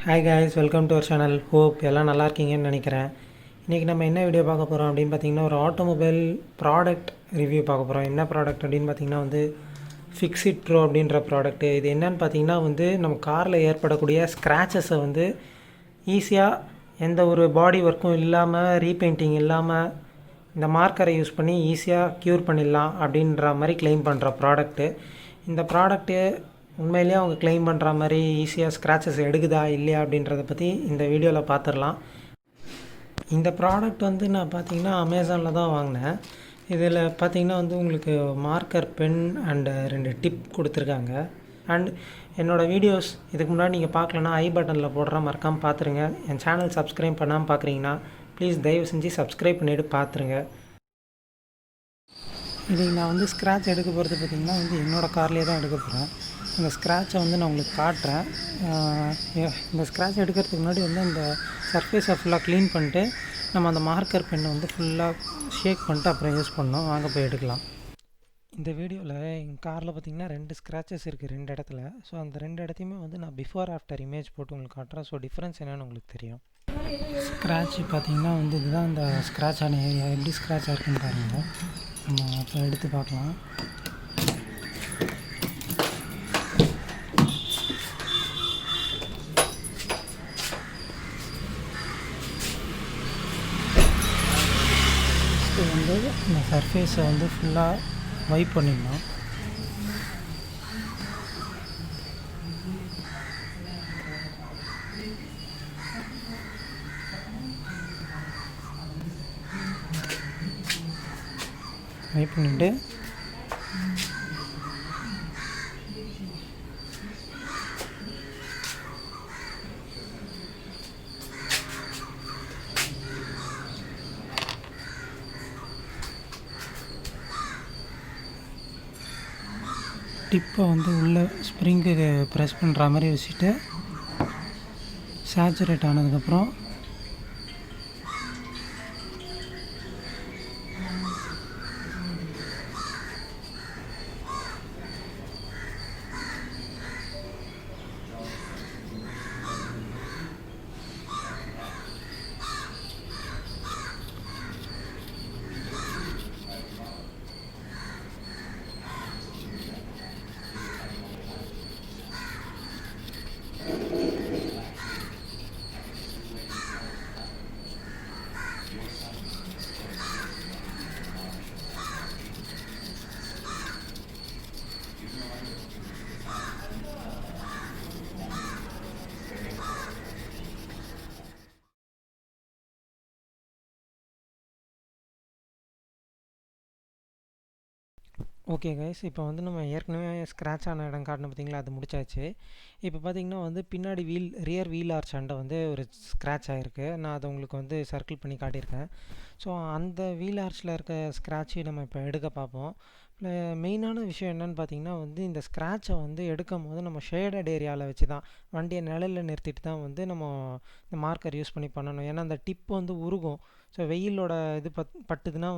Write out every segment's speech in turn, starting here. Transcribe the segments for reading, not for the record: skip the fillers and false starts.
Hi guys, welcome to our channel. Hope எல்லாம் நல்லா இருக்கீங்கன்னு நினைக்கிறேன். இன்றைக்கி நம்ம என்ன வீடியோ பார்க்க போகிறோம் அப்படின்னு பார்த்தீங்கன்னா, ஒரு ஆட்டோமொபைல் ப்ராடக்ட் ரிவ்யூ பார்க்க போகிறோம். என்ன ப்ராடக்ட் அப்படின்னு பார்த்தீங்கன்னா ஃபிக்ஸிட் ப்ரோ அப்படின்ற ப்ராடக்ட்டு. இது என்னன்னு பார்த்தீங்கன்னா நம்ம காரில் ஏற்படக்கூடிய ஸ்க்ராச்சஸை ஈஸியாக எந்த ஒரு பாடி ஒர்க்கும் இல்லாமல், ரீபெயிண்டிங் இல்லாமல் இந்த மார்க்கரை யூஸ் பண்ணி ஈஸியாக க்யூர் பண்ணிடலாம் அப்படின்ற மாதிரி கிளைம் பண்ணுற ப்ராடக்ட்டு. இந்த ப்ராடக்ட்டு உண்மையிலேயே அவங்க கிளைம் பண்ணுற மாதிரி ஈஸியாக ஸ்க்ராச்சஸ் எடுக்குதா இல்லையா அப்படின்றத பற்றி இந்த வீடியோவில் பார்த்துடலாம். இந்த ப்ராடக்ட் நான் பார்த்திங்கன்னா அமேசானில் தான் வாங்கினேன். இதில் பார்த்திங்கன்னா உங்களுக்கு மார்க்கர் பென் அண்டு 2 டிப் கொடுத்துருக்காங்க. அண்ட் என்னோடய வீடியோஸ் இதுக்கு முன்னாடி நீங்கள் பார்க்கலன்னா ஐ பட்டனில் போடுறேன், மறக்காமல் பார்த்துருங்க. என் சேனல் சப்ஸ்கிரைப் பண்ணாமல் பார்க்குறீங்கன்னா ப்ளீஸ் தயவு செஞ்சு சப்ஸ்கிரைப் பண்ணிவிட்டு பார்த்துருங்க. இதுக்கு நான் ஸ்க்ராட்ச் எடுக்க போகிறது பார்த்திங்கன்னா என்னோடய கார்லேயே தான் எடுக்க போகிறேன். இந்த ஸ்க்ராட்சை நான் உங்களுக்கு காட்டுறேன். இந்த ஸ்க்ராட்ச் எடுக்கிறதுக்கு முன்னாடி அந்த சர்ஃபேஸை ஃபுல்லாக க்ளீன் பண்ணிட்டு நம்ம அந்த மார்க்கர் பெண்ணை ஃபுல்லாக ஷேக் பண்ணிட்டு அப்புறம் யூஸ் பண்ணோம். வாங்க போய் எடுக்கலாம். இந்த வீடியோவில் எங்கள் காரில் பார்த்திங்கன்னா 2 ஸ்க்ராச்சஸ் இருக்குது, 2 இடத்துல. ஸோ அந்த 2 இடத்தையுமே நான் பிஃபோர் ஆஃப்டர் இமேஜ் போட்டு உங்களுக்கு காட்டுறேன். ஸோ டிஃப்ரென்ஸ் என்னென்னு உங்களுக்கு தெரியும். ஸ்க்ராட்ச் பார்த்திங்கன்னா இதுதான் அந்த ஸ்க்ராட்ச் ஆன ஏரியா. எப்படி ஸ்க்ராட்ச் இருக்குன்னு பாருங்கள். நம்ம இப்போ எடுத்து பார்க்கலாம். இந்த சர்ஃபேஸை ஃபுல்லாக வைப் பண்ணிடணும். வைப் பண்ணிவிட்டு டிப்பை உள்ளே ஸ்ப்ரிங்கு ப்ரெஸ் பண்ணுற மாதிரி வச்சுட்டு சேச்சுரேட் ஆனதுக்கப்புறம் ஓகே கைஸ், இப்போ நம்ம ஏற்கனவே ஸ்க்ராட்ச் ஆன இடம் காட்டணும் பார்த்தீங்களா, அது முடிச்சாச்சு. இப்போ பார்த்திங்கன்னா பின்னாடி ரியர் வீல் ஆர்ச் அண்டை ஒரு ஸ்க்ராட்ச் ஆகிருக்கு. நான் அதை உங்களுக்கு சர்க்கிள் பண்ணி காட்டியிருக்கேன். ஸோ அந்த வீல் ஆர்ச்சில் இருக்க ஸ்க்ராட்சை நம்ம இப்போ எடுக்க பார்ப்போம். மெயினான விஷயம் என்னென்னு பார்த்தீங்கன்னா இந்த ஸ்க்ராட்சை எடுக்கும் போது நம்ம ஷேடட் ஏரியாவில் வச்சு தான், வண்டியை நிழலில் நிறுத்திட்டு தான் நம்ம இந்த மார்க்கர் யூஸ் பண்ணி பண்ணணும். ஏன்னா அந்த டிப் உருகும். ஸோ வெயிலோட இது பட்டுதுன்னா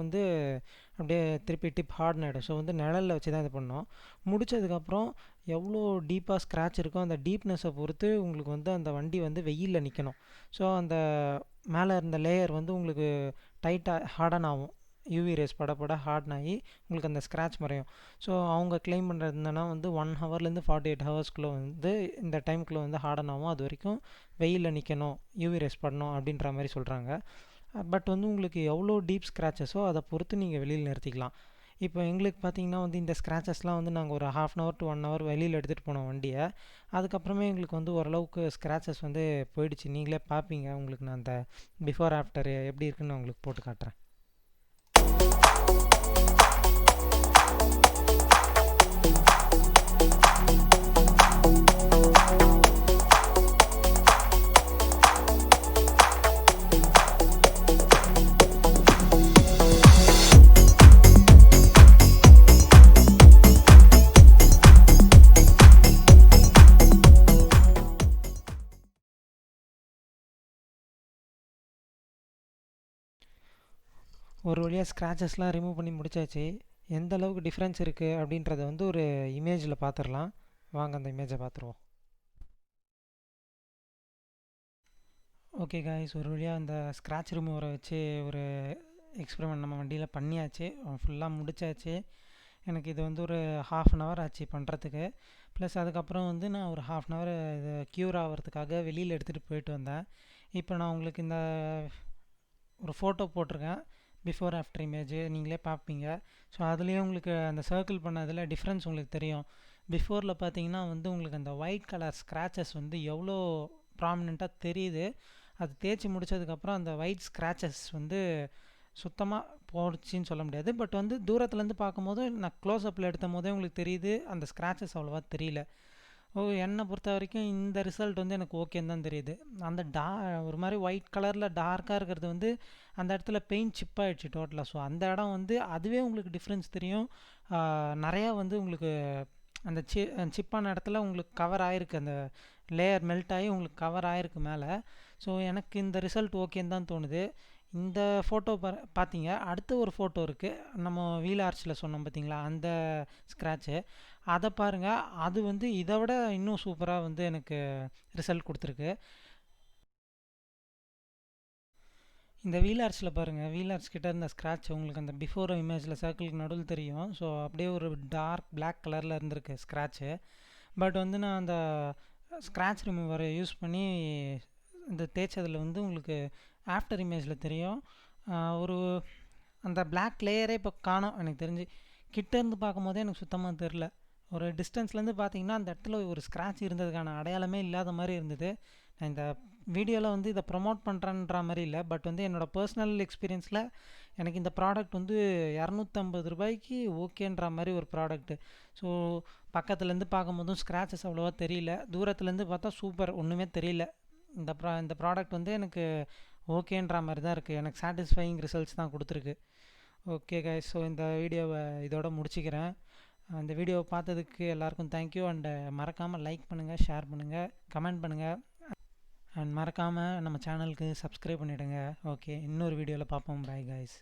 அப்படியே திருப்பி டிப் ஹார்டன் ஆகிடும். ஸோ நிழலில் வச்சு தான் இது பண்ணோம். முடித்ததுக்கப்புறம் எவ்வளோ டீப்பாக ஸ்க்ராட்ச் இருக்கோ அந்த டீப்னஸை பொறுத்து உங்களுக்கு அந்த வண்டி வெயிலில் நிற்கணும். ஸோ அந்த மேலே இருந்த லேயர் உங்களுக்கு டைட்டாக ஹார்டன் ஆகும். யூவி ரேஸ் பட ஹார்டன் ஆகி உங்களுக்கு அந்த ஸ்க்ராட்ச் மறையும். ஸோ அவங்க கிளைம் பண்ணுறது என்னன்னா 1 ஹவர்லேருந்து 48 ஹவர்ஸ்க்குள்ளே இந்த டைமுக்குள்ளே ஹார்டன் ஆகும். அது வரைக்கும் வெயிலில் நிற்கணும், யூவி ரேஸ் படணும் அப்படின்ற மாதிரி சொல்கிறாங்க. பட் உங்களுக்கு எவ்வளோ டீப் ஸ்க்ராச்சஸோ அதை பொறுத்து நீங்கள் வெளியில் நிறுத்திக்கலாம். இப்போ எங்களுக்கு பார்த்தீங்கன்னா இந்த ஸ்க்ராச்சஸ்லாம் நாங்கள் ஒரு 1/2 hour to 1 hour வெளியில் எடுத்துகிட்டு போனோம் வண்டியை. அதுக்கப்புறமே எங்களுக்கு ஓரளவுக்கு ஸ்க்ராச்சஸ் போயிடுச்சு. நீங்களே பார்ப்பீங்க. உங்களுக்கு நான் அந்த பிஃபோர் ஆஃப்டர் எப்படி இருக்குன்னு நான் உங்களுக்கு போட்டு காட்டுறேன். ஒரு வழியாக ஸ்க்ராச்சஸ்லாம் ரிமூவ் பண்ணி முடிச்சாச்சு. எந்த அளவுக்கு டிஃப்ரென்ஸ் இருக்குது அப்படின்றத ஒரு இமேஜில் பார்த்துடலாம். வாங்க அந்த இமேஜை பார்த்துருவோம். ஓகே காய்ஸ், ஒரு வழியாக அந்த ஸ்க்ராட்ச் ரிமூவரை வச்சு ஒரு எக்ஸ்பெரிமெண்ட் நம்ம வண்டியில் பண்ணியாச்சு, ஃபுல்லாக முடிச்சாச்சு. எனக்கு இது வந்து ஒரு ½ அன் ஹவர் ஆச்சு பண்ணுறதுக்கு. ப்ளஸ் அதுக்கப்புறம் வந்து நான் ஒரு ½ அன் ஹவர் இது க்யூர் ஆகிறதுக்காக வெளியில் எடுத்துகிட்டு போயிட்டு வந்தேன். இப்போ நான் உங்களுக்கு இந்த ஒரு ஃபோட்டோ போட்டிருக்கேன், பிஃபோர் ஆஃப்டர் இமேஜ், நீங்களே பார்ப்பீங்க. ஸோ அதுலேயே உங்களுக்கு அந்த சர்க்கிள் பண்ணதில் டிஃப்ரென்ஸ் உங்களுக்கு தெரியும். பிஃபோரில் பார்த்தீங்கன்னா வந்து உங்களுக்கு அந்த ஒயிட் கலர் ஸ்க்ராச்சஸ் வந்து எவ்வளோ ப்ராமினெண்ட்டாக தெரியுது. அது தேய்ச்சி முடித்ததுக்கப்புறம் அந்த ஒயிட் ஸ்க்ராச்சஸ் வந்து சுத்தமாக போடுச்சின்னு சொல்ல முடியாது. பட் வந்து தூரத்துலேருந்து பார்க்கும்போது நான் க்ளோஸ்அப்பில் எடுத்த போதே உங்களுக்கு தெரியுது, அந்த ஸ்க்ராச்சஸ் அவ்வளோவா தெரியல. என்னை பொறுத்த வரைக்கும் இந்த ரிசல்ட் வந்து எனக்கு ஓகேன்னு தான் தெரியுது. அந்த ஒரு மாதிரி ஒயிட் கலரில் டார்க்காக இருக்கிறது வந்து அந்த இடத்துல பெயிண்ட் சிப் ஆகிடுச்சு டோட்டலாக. ஸோ அந்த இடம் வந்து அதுவே உங்களுக்கு டிஃப்ரென்ஸ் தெரியும். நிறையா வந்து உங்களுக்கு அந்த சிப்பான இடத்துல உங்களுக்கு கவர் ஆகிருக்கு, அந்த லேயர் மெல்ட் ஆகி உங்களுக்கு கவர் ஆகிருக்கு மேலே. ஸோ எனக்கு இந்த ரிசல்ட் ஓகேன்னு தான் தோணுது. இந்த ஃபோட்டோ பார்த்தீங்க, அடுத்த ஒரு ஃபோட்டோ இருக்குது, நம்ம வீல் ஆர்ச்சில் சொன்னோம் பார்த்தீங்களா, அந்த ஸ்க்ராட்சு. அதை பாருங்கள், அது வந்து இதை விட இன்னும் சூப்பராக வந்து எனக்கு ரிசல்ட் கொடுத்துருக்கு. இந்த வீல் ஆர்ச்சில் பாருங்கள், வீல் ஆர்ச் கிட்ட இருந்த ஸ்க்ராட்ச் உங்களுக்கு அந்த பிஃபோர் இமேஜில் சர்க்கிளுக்கு நடுவில் தெரியும். ஸோ அப்படியே ஒரு டார்க் பிளாக் கலரில் இருந்திருக்கு ஸ்க்ராட்சு. பட் வந்து நான் அந்த ஸ்க்ராட்ச் ரிமூவரை யூஸ் பண்ணி இந்த தேய்ச்சதில் வந்து உங்களுக்கு ஆஃப்டர் இமேஜில் தெரியும். ஒரு அந்த பிளாக் லேயரே இப்போ காணோம் எனக்கு தெரிஞ்சு. கிட்டேருந்து பார்க்கும்போதே எனக்கு சுத்தமாக தெரில. ஒரு டிஸ்டன்ஸ்லேருந்து பார்த்தீங்கன்னா அந்த இடத்துல ஒரு ஸ்க்ராட்ச் இருந்ததுக்கான அடையாளமே இல்லாத மாதிரி இருந்தது. நான் இந்த வீடியோவில் வந்து இதை ப்ரொமோட் பண்ணுறேன்ற மாதிரி இல்லை, பட் வந்து என்னோடய பர்சனல் எக்ஸ்பீரியன்ஸில் எனக்கு இந்த ப்ராடக்ட் வந்து ₹250 ஓகேன்ற மாதிரி ஒரு ப்ராடக்ட்டு. ஸோ பக்கத்துலேருந்து பார்க்கும்போதும் ஸ்க்ராச்சஸ் அவ்வளோவா தெரியல, தூரத்துலேருந்து பார்த்தா சூப்பர், ஒன்றுமே தெரியல. இந்த ப்ராடக்ட் வந்து எனக்கு ஓகேன்ற மாதிரி தான் இருக்குது, எனக்கு சாட்டிஸ்ஃபையிங் ரிசல்ட்ஸ் தான் கொடுத்துருக்கு. ஓகே கைஸ், ஸோ இந்த வீடியோவை இதோட முடிச்சுக்கிறேன். இந்த வீடியோவை பார்த்ததுக்கு எல்லாருக்கும் தேங்க்யூ. அண்டு மறக்காமல் லைக் பண்ணுங்கள், ஷேர் பண்ணுங்கள், கமெண்ட் பண்ணுங்கள், அண்ட் மறக்காமல் நம்ம சேனலுக்கு சப்ஸ்கிரைப் பண்ணிவிடுங்க. ஓகே, இன்னொரு வீடியோவில் பார்ப்போம். Bye guys.